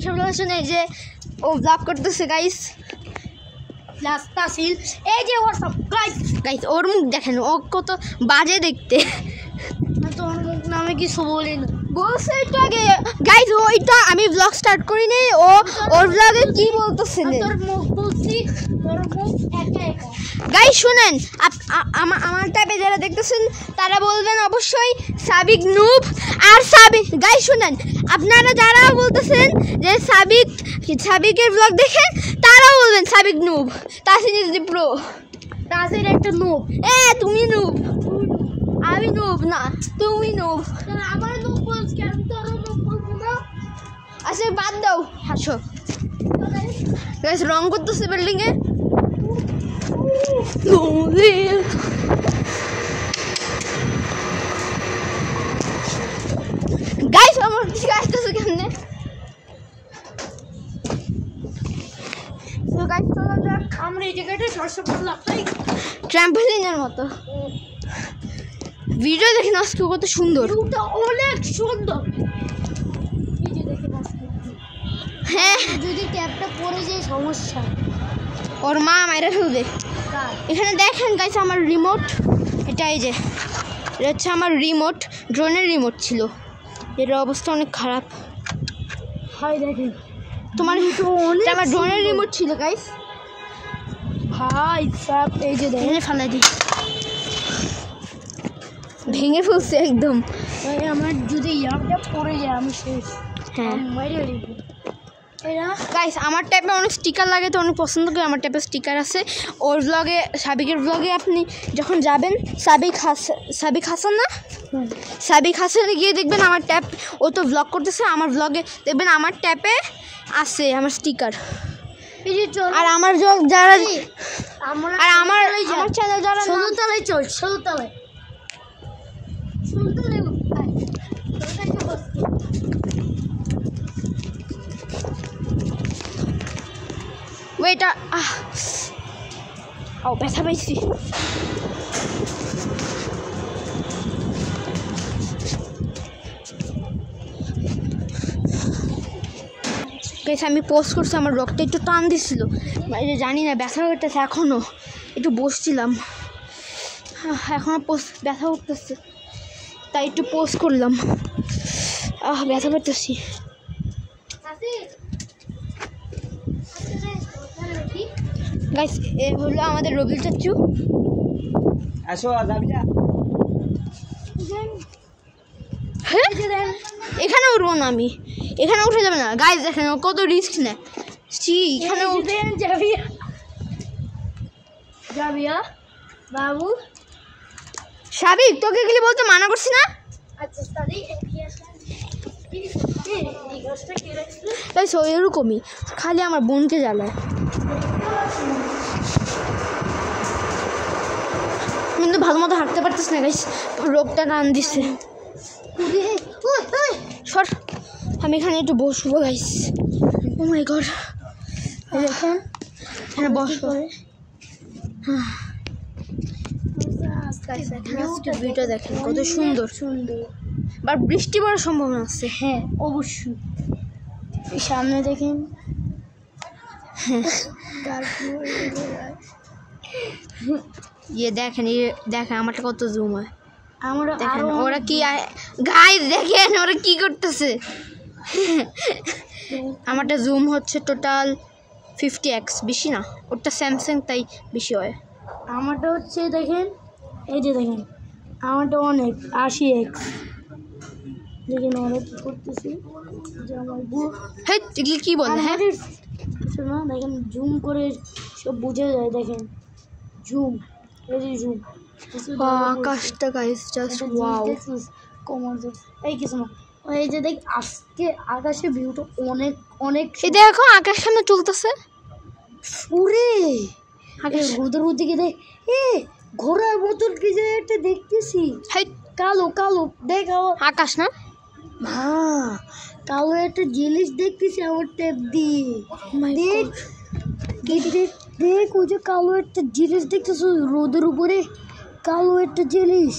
সব শুনে যে ও ব্লগ করতেছে গাইস লাস্তাসিল এই যে হোয়াটসঅ্যাপ গাইস গাইস ওর মুখ দেখেন ও কত বাজে দেখতে তোর মুখ নামে কিছু বলি না বলছে একটু আগে গাইস ওইটা আমি ব্লগ স্টার্ট করি নাই ও ওর ব্লগে কি বলতেছে তোর মুখ বলছি তোর মুখ একা একা গাইস শুনেন আমার টাইপে যারা দেখতেছেন তারা বলবেন অবশ্যই সাবিক নুব আর সাবিক গাইস শুনেন আপনারা যারা বলতেছেন যে সাবিকের ব্লগ দেখেন তারাও বলবেন সাবিক noob Tasin is the pro Tasin একটা নুব তুমি নুব আমি নুব না তুমি নুব আমার নুব বলছ কেন তোর নুব বলবো না আচ্ছা বাদ দাও হাসো গাইস রং করতেছে বিল্ডিং এ গাইস আমার ঠিক আসতেছে কেমনে তো গাইস চলো যাক আমরা এই জায়গাটা 400 লাফাই ট্র্যাম্পলিনের মতো ভিডিও দেখেন আজকে কত সুন্দর ভিউটা অনেক সুন্দর এই যে দেখেন আজকে হ্যাঁ যদি ট্যাপটা পড়ে যায় সমস্যা ওর মা মাইরা ফেলবে এখানে দেখেন গাইস আমার রিমোট এটা এই যে এটা হচ্ছে আমার রিমোট ড্রোনের রিমোট ছিল এর অবস্থা অনেক খারাপ হাই দেখেন তোমার এটা আমার ড্রোনের রিমোট ছিল গাইস হাই সব এই যে দেখেন ফেলে দিই ভেঙে ফেলছে একদম আমার যদি ইয়ারটা পড়ে যায় আমি শেষ হ্যাঁ মাইরে দিব গাইস আমার টাইপে অনেক স্টিকার লাগে তো অনেক পছন্দ করি আমার টাইপের স্টিকার আছে ওর ব্লগে সাবিকের ব্লগে আপনি যখন যাবেন সাবিক হাসান না সাবিক হাসানে গিয়ে দেখবেন আমার ট্যাপ ও তো ব্লগ করতেছে আমার ব্লগে দেখবেন আমার ট্যাপে আছে আমার স্টিকার আর আমার যারা আর আমার চ্যানেল যারা ষোলতলায় চল ষোলতলায় ওইটা ও ব্যথা পাইছি আমি পোস্ট করছি আমার রক্তটা একটু টান দিচ্ছিল জানি না ব্যথা করতেছে এখনও একটু বসছিলাম এখনও ব্যথা করতেছে তাই একটু পোস্ট করলাম ব্যথা করতেছি গাইস এ হলো আমাদের রবিল চাচু আসো যাবি না হ্যাঁ এখানে উঠবো না আমি এখানে উঠে যাবে না গাইস দেখেন কত রিস্ক নেয় এখানে উঠে যাবিয়া বাবু সাবিক তোকে গেলি বলতে মানা করছি না গাইস এরকমই খালি আমার বোনকে জ্বালায় কিন্তু ভালো মতো হাঁটতে পারতিস না গাইস রোগটা টান দিচ্ছে সর আমি এখানে একটু বসবো গাইস ও মাই গড দেখেন এখানে বসবো ভিডিও দেখেন কত সুন্দর সুন্দর আর বৃষ্টি পড়ার সম্ভাবনা আছে হ্যাঁ অবশ্যই সামনে দেখেন দেখেন দেখেন আমারটা কত জুম হয় আমরা দেখেন ওরা কি গাইস দেখেন ওরা কি করতেছে আমারটা জুম হচ্ছে টোটাল 50x বেশি না ওটা স্যামসাং তাই বেশি হয় আমারটা হচ্ছে দেখেন এই যে দেখেন আমারটা অনেক 80x দেখেন অনেক কি করতেছি হ্যাঁ কি বলে হ্যাঁ শোনো দেখেন জুম করে সব বোঝা যায় দেখেন জুম এই যে জুম আকাশটা গাইস জাস্ট ওয়াও কমন এই কিছু না এই যে দেখ আজকে আকাশের ভিউটা অনেক অনেক এই দেখো আকাশ সামনে চলতেছে পুরে আকাশ ওদের ওদিকে দেখ ঘোড়ার মতন কি যে একটা দেখতেছি কালো কালো দেখো আকাশ না কালো একটা জিনিস দেখতেছি আমার ট্যাপ দিয়ে দেখ দেখ ওই যে কালো একটা জিনিস দেখতেছ রোদের উপরে কালো একটা জিনিস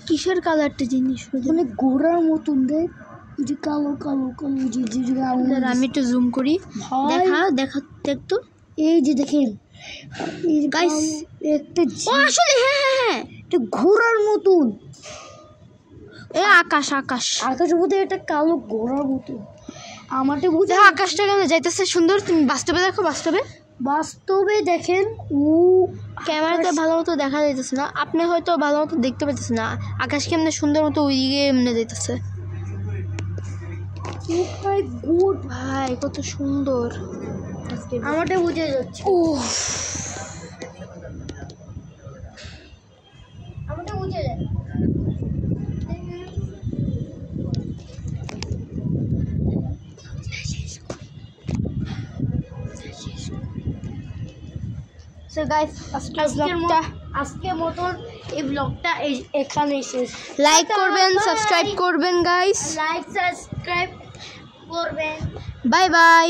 কিসের কালো একটা জিনিস মানে ঘোড়ার মতন দেখ যে কালো কালো কালো আমি একটু জুম করি, দেখা দেখ তো। এই যে দেখেন গাইস একটা আসলে হ্যাঁ একটা ঘোড়ার মতন, আকাশের মধ্যে একটা কালো ঘোড়ার মতন। আমারটা বুঝে আকাশটা কেন যাইতেছে সুন্দর। তুমি বাস্তবে দেখো, বাস্তবে দেখেন ও ক্যামেরাতে ভালো মতো দেখা যাইতেছে না, আপনি হয়তো ভালো মতো দেখতে পাচ্ছেন না। আকাশ কেমনে সুন্দর মতো ওইদিকে এমনি যাইতেছে। ভাই কত সুন্দর, আমারটা বুঝে যাচ্ছে। আমারটা বুঝে যায়। সো গাইস আজকের মতন এই ব্লগটা এখানে শেষ। লাইক করবেন, সাবস্ক্রাইব করবেন গাইস, সাবস্ক্রাইব করবেন। Bye bye.